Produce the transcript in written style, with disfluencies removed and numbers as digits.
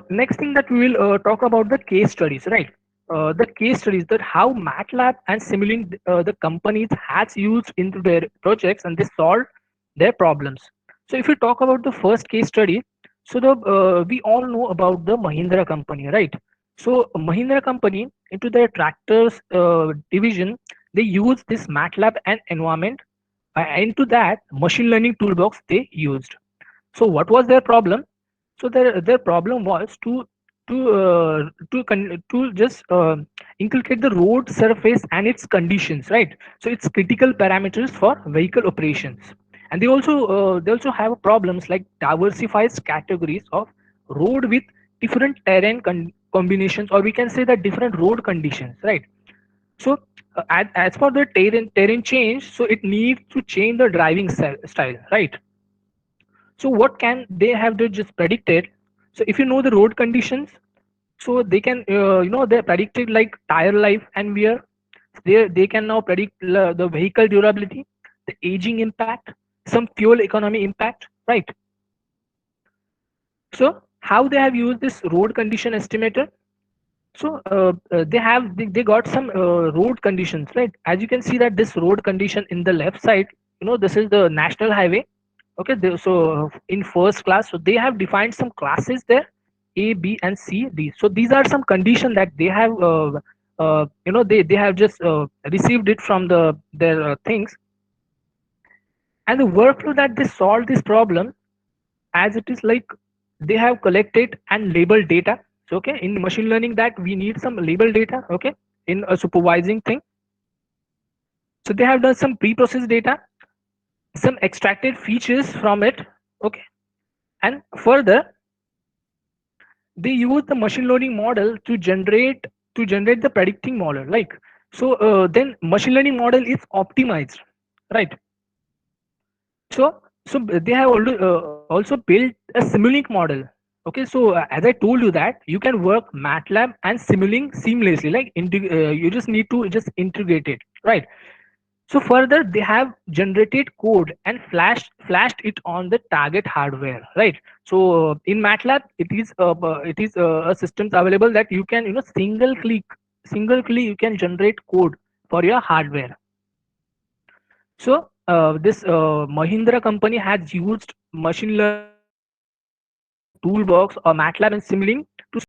Next thing that we will talk about the case studies, right? The case studies that how MATLAB and Simulink the companies has used into their projects and they solve their problems. So if you talk about the first case study, so the we all know about the Mahindra company, right? So Mahindra company into their tractors division, they use this MATLAB and environment. Into that machine learning toolbox they used. So what was their problem? So their problem was to just inculcate the road surface and its conditions, right? So it's critical parameters for vehicle operations, and they also have problems like diversifies categories of road with different combinations, or we can say that different road conditions, right? So as for the terrain change, so it needs to change the driving style, right? So what can they have to just predicted? So if you know the road conditions, so they can they're predicted like tire life and wear. They can now predict the vehicle durability, the aging impact, some fuel economy impact, right? So how they have used this road condition estimator? So they got some road conditions, right? As you can see that this road condition in the left side, this is the national highway. Okay, so in first class, so they have defined some classes there, A, B, and C, D. So these are some condition that they have, they have just received it from their things, and the workflow that they solve this problem as it is like they have collected and labeled data. So okay, in machine learning that we need some label data. Okay, in a supervising thing, so they have done some pre-processed data, some extracted features from it. Okay, and further they use the machine learning model to generate the predicting model, like so then machine learning model is optimized, right? So they have also built a Simulink model. Okay, so as I told you that you can work MATLAB and Simulink seamlessly, like you just need to just integrate it, right? So further, they have generated code and flashed it on the target hardware, right? So in MATLAB, it is a systems available that you can single click you can generate code for your hardware. So this Mahindra company has used machine learning toolbox or MATLAB and Simulink